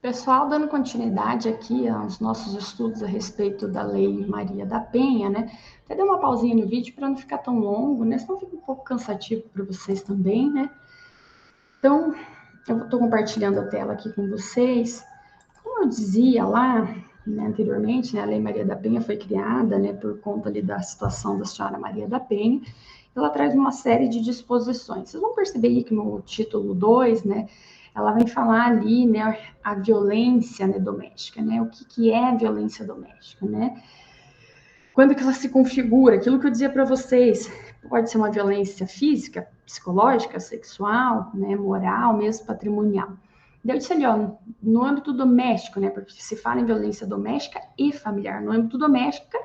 Pessoal, dando continuidade aqui aos nossos estudos a respeito da Lei Maria da Penha, né? Até dei uma pausinha no vídeo para não ficar tão longo, né? Senão fica um pouco cansativo para vocês também, né? Então, eu estou compartilhando a tela aqui com vocês. Como eu dizia lá, né, anteriormente, né, a Lei Maria da Penha foi criada, né, por conta ali da situação da senhora Maria da Penha. Ela traz uma série de disposições. Vocês vão perceber aí que no título 2, né, ela vem falar ali, né, a violência, né, doméstica, né, o que é a violência doméstica, né? Quando que ela se configura? Aquilo que eu dizia para vocês, pode ser uma violência física, psicológica, sexual, né, moral, mesmo patrimonial. Eu disse ali, ó, no âmbito doméstico, né, porque se fala em violência doméstica e familiar. No âmbito doméstico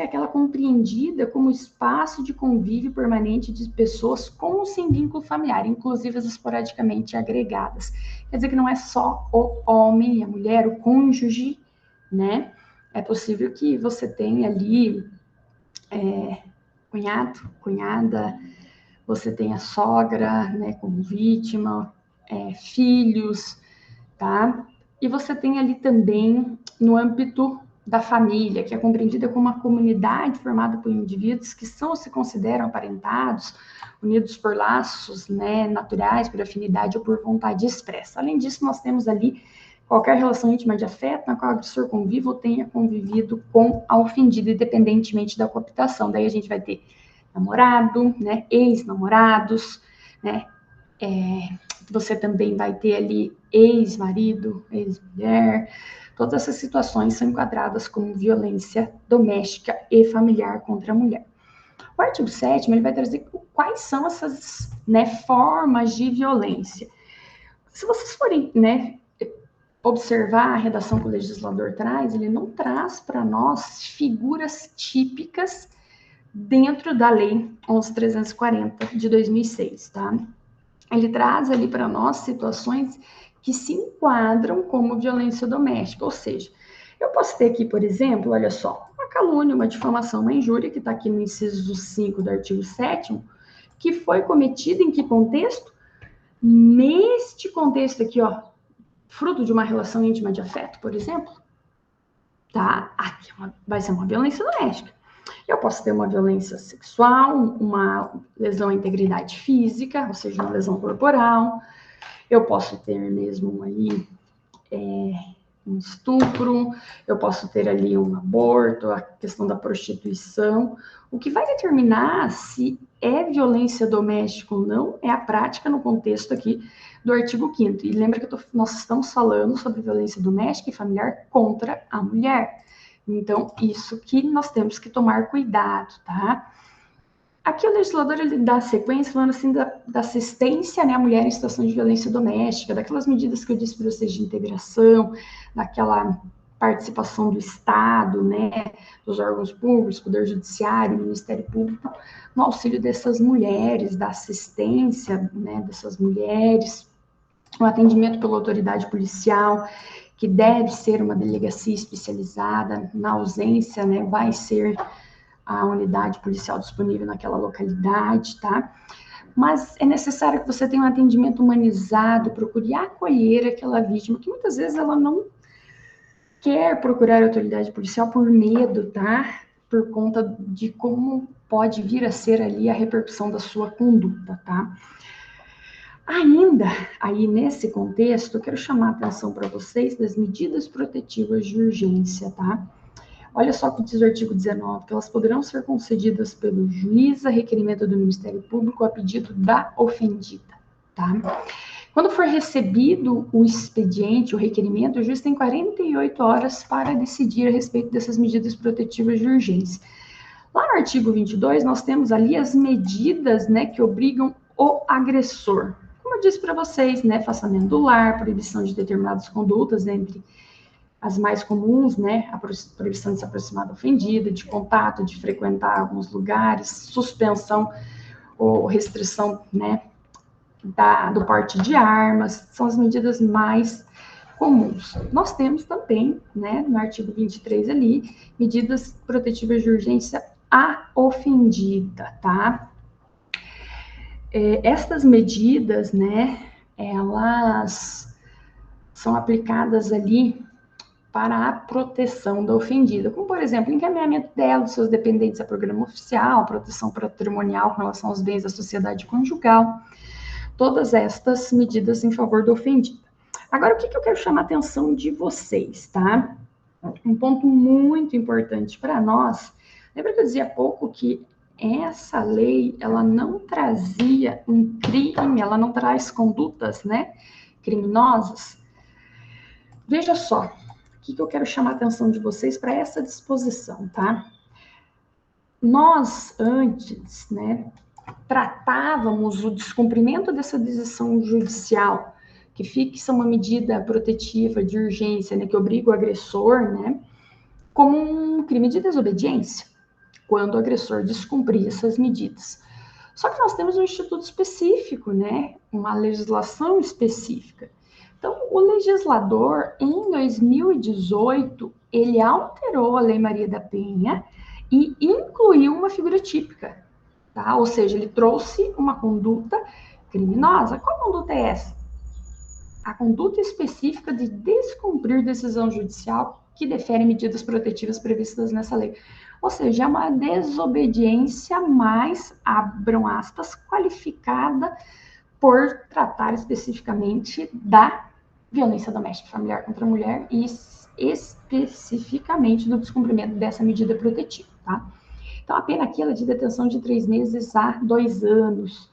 é aquela compreendida como espaço de convívio permanente de pessoas com ou sem vínculo familiar, inclusive as esporadicamente agregadas. Quer dizer que não é só o homem e a mulher, o cônjuge, né? É possível que você tenha ali cunhado, cunhada, você tenha sogra, né, como vítima, filhos, tá? E você tem ali também no âmbito da família, que é compreendida como uma comunidade formada por indivíduos que são ou se consideram aparentados, unidos por laços, né, naturais, por afinidade ou por vontade expressa. Além disso, nós temos ali qualquer relação íntima de afeto na qual o agressor conviva ou tenha convivido com a ofendida, independentemente da coabitação. Daí a gente vai ter namorado, né, ex-namorados, né, você também vai ter ali ex-marido, ex-mulher. Todas essas situações são enquadradas como violência doméstica e familiar contra a mulher. O artigo 7º, ele vai trazer quais são essas, né, formas de violência. Se vocês forem, né, observar a redação que o legislador traz, ele não traz para nós figuras típicas dentro da Lei 11.340 de 2006, tá? Ele traz ali para nós situações que se enquadram como violência doméstica, ou seja, eu posso ter aqui, por exemplo, olha só, uma calúnia, uma difamação, uma injúria, que está aqui no inciso 5 do artigo 7º, que foi cometida em que contexto? Neste contexto aqui, ó, fruto de uma relação íntima de afeto, por exemplo, tá? Aqui vai ser uma violência doméstica. Eu posso ter uma violência sexual, uma lesão à integridade física, ou seja, uma lesão corporal. Eu posso ter mesmo aí um estupro, eu posso ter ali um aborto, a questão da prostituição. O que vai determinar se é violência doméstica ou não é a prática no contexto aqui do artigo 5º. E lembra que nós estamos falando sobre violência doméstica e familiar contra a mulher. Então, isso que nós temos que tomar cuidado, tá? Aqui o legislador ele dá sequência falando assim da assistência, né, à mulher em situação de violência doméstica, daquelas medidas que eu disse para vocês de integração, daquela participação do Estado, né, dos órgãos públicos, Poder Judiciário, Ministério Público, no auxílio dessas mulheres, da assistência, né, dessas mulheres, o atendimento pela autoridade policial, que deve ser uma delegacia especializada, na ausência, né, vai ser a unidade policial disponível naquela localidade, tá? Mas é necessário que você tenha um atendimento humanizado, procure acolher aquela vítima, que muitas vezes ela não quer procurar a autoridade policial por medo, tá? Por conta de como pode vir a ser ali a repercussão da sua conduta, tá? Ainda aí nesse contexto, eu quero chamar a atenção para vocês das medidas protetivas de urgência, tá? Olha só o que diz o artigo 19, que elas poderão ser concedidas pelo juiz a requerimento do Ministério Público a pedido da ofendida, tá? Quando for recebido o expediente, o requerimento, o juiz tem 48 horas para decidir a respeito dessas medidas protetivas de urgência. Lá no artigo 22, nós temos ali as medidas, né, que obrigam o agressor. Como eu disse para vocês, né, afastamento do lar, proibição de determinadas condutas, entre as mais comuns, né, a proibição de se aproximar da ofendida, de contato, de frequentar alguns lugares, suspensão ou restrição, né, do porte de armas, são as medidas mais comuns. Nós temos também, né, no artigo 23 ali, medidas protetivas de urgência à ofendida, tá? Estas medidas, né, elas são aplicadas ali para a proteção da ofendida, como, por exemplo, encaminhamento dela, dos seus dependentes a programa oficial, proteção patrimonial com relação aos bens da sociedade conjugal, todas estas medidas em favor do ofendido. Agora, o que eu quero chamar a atenção de vocês, tá? Um ponto muito importante para nós, lembra que eu dizia há pouco que essa lei, ela não trazia um crime, ela não traz condutas, né, criminosas? Veja só, o que eu quero chamar a atenção de vocês para essa disposição, tá? Nós, antes, né, tratávamos o descumprimento dessa decisão judicial, que fixa uma medida protetiva de urgência, né, que obriga o agressor, né, como um crime de desobediência, quando o agressor descumprir essas medidas. Só que nós temos um instituto específico, né, uma legislação específica. Então, o legislador, em 2018, ele alterou a Lei Maria da Penha e incluiu uma figura típica, tá? Ou seja, ele trouxe uma conduta criminosa. Qual conduta é essa? A conduta específica de descumprir decisão judicial que defere medidas protetivas previstas nessa lei. Ou seja, é uma desobediência mais, abram aspas, qualificada por tratar especificamente da violência doméstica familiar contra a mulher e especificamente do descumprimento dessa medida protetiva, tá? Então, a pena aqui é de detenção de 3 meses a 2 anos.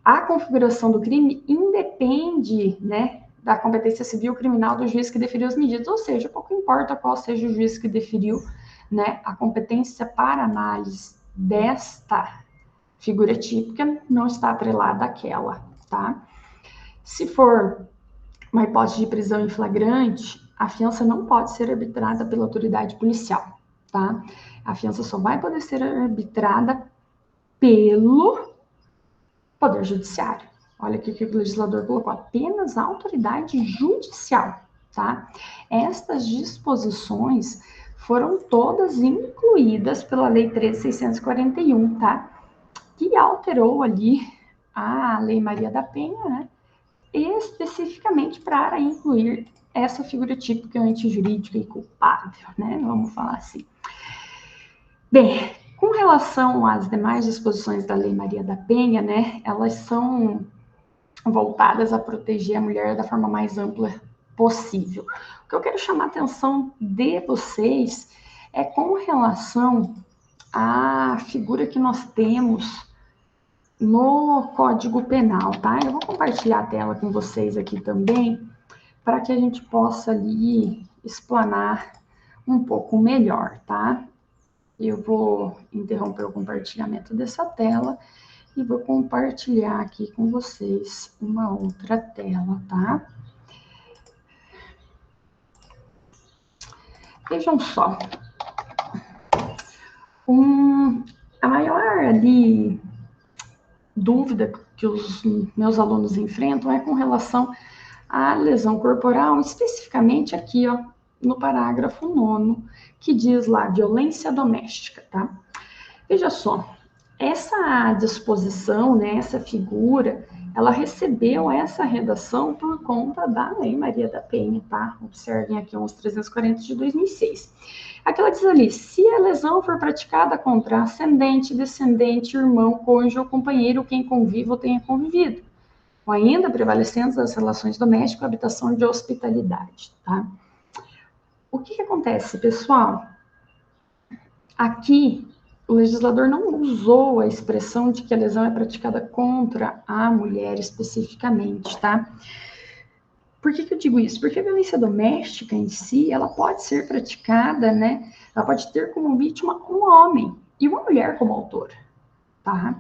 A configuração do crime independe, né, da competência civil ou criminal do juiz que deferiu as medidas, ou seja, pouco importa qual seja o juiz que deferiu, né, a competência para análise desta figura típica não está atrelada àquela, tá? Se for uma hipótese de prisão em flagrante, a fiança não pode ser arbitrada pela autoridade policial, tá? A fiança só vai poder ser arbitrada pelo Poder Judiciário. Olha aqui o que o legislador colocou, apenas a autoridade judicial, tá? Estas disposições foram todas incluídas pela Lei 13.641, tá? Que alterou ali a Lei Maria da Penha, né? Especificamente para incluir essa figura típica antijurídica e culpável, né? Vamos falar assim. Bem, com relação às demais disposições da Lei Maria da Penha, né? Elas são voltadas a proteger a mulher da forma mais ampla possível. O que eu quero chamar a atenção de vocês é com relação à figura que nós temos no Código Penal, tá? Eu vou compartilhar a tela com vocês aqui também, para que a gente possa ali explanar um pouco melhor, tá? Eu vou interromper o compartilhamento dessa tela e vou compartilhar aqui com vocês uma outra tela, tá? Vejam só. A maior ali dúvida que os meus alunos enfrentam é com relação à lesão corporal, especificamente aqui, ó, no parágrafo 9º, que diz lá violência doméstica, tá? Veja só, essa disposição, né, essa figura, ela recebeu essa redação por conta da Lei Maria da Penha, tá? Observem aqui 11.340 de 2006. Aquela diz ali, se a lesão for praticada contra ascendente, descendente, irmão, cônjuge ou companheiro, quem convive ou tenha convivido, ou ainda prevalecendo as relações domésticas, habitação de hospitalidade, tá? O que acontece, pessoal? Aqui, o legislador não usou a expressão de que a lesão é praticada contra a mulher especificamente, tá? Por que eu digo isso? Porque a violência doméstica em si, ela pode ser praticada, né? Ela pode ter como vítima um homem e uma mulher como autora, tá?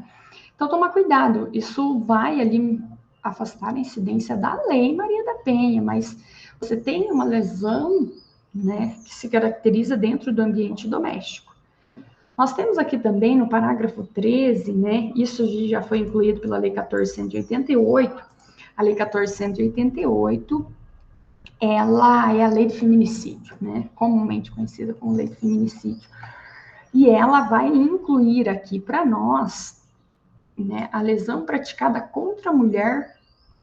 Então, toma cuidado, isso vai ali afastar a incidência da Lei Maria da Penha, mas você tem uma lesão, né, que se caracteriza dentro do ambiente doméstico. Nós temos aqui também no parágrafo 13, né, isso já foi incluído pela Lei 14.188, a Lei 14.188, ela é a Lei do Feminicídio, né, comumente conhecida como Lei do Feminicídio, e ela vai incluir aqui para nós, né, a lesão praticada contra a mulher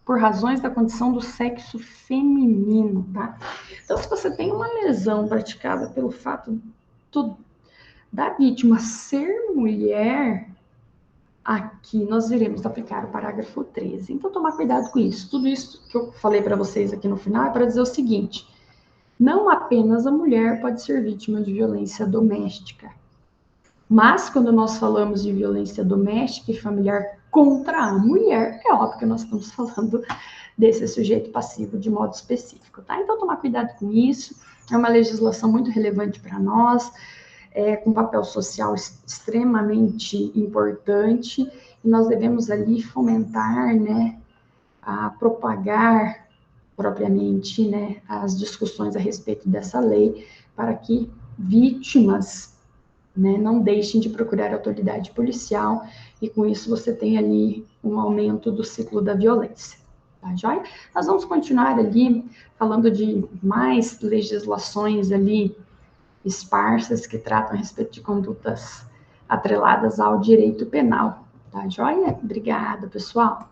por razões da condição do sexo feminino, tá? Então, se você tem uma lesão praticada pelo fato da vítima ser mulher, aqui nós iremos aplicar o parágrafo 13. Então, tomar cuidado com isso. Tudo isso que eu falei para vocês aqui no final é para dizer o seguinte: não apenas a mulher pode ser vítima de violência doméstica, mas quando nós falamos de violência doméstica e familiar contra a mulher, é óbvio que nós estamos falando desse sujeito passivo de modo específico, tá? Então, tomar cuidado com isso. É uma legislação muito relevante para nós, com papel social extremamente importante, e nós devemos ali fomentar, né, a propagar propriamente, né, as discussões a respeito dessa lei, para que vítimas, né, não deixem de procurar a autoridade policial, e com isso você tem ali um aumento do ciclo da violência. Tá, joia? Nós vamos continuar ali falando de mais legislações ali esparsas que tratam a respeito de condutas atreladas ao direito penal. Tá, joia? Obrigada, pessoal.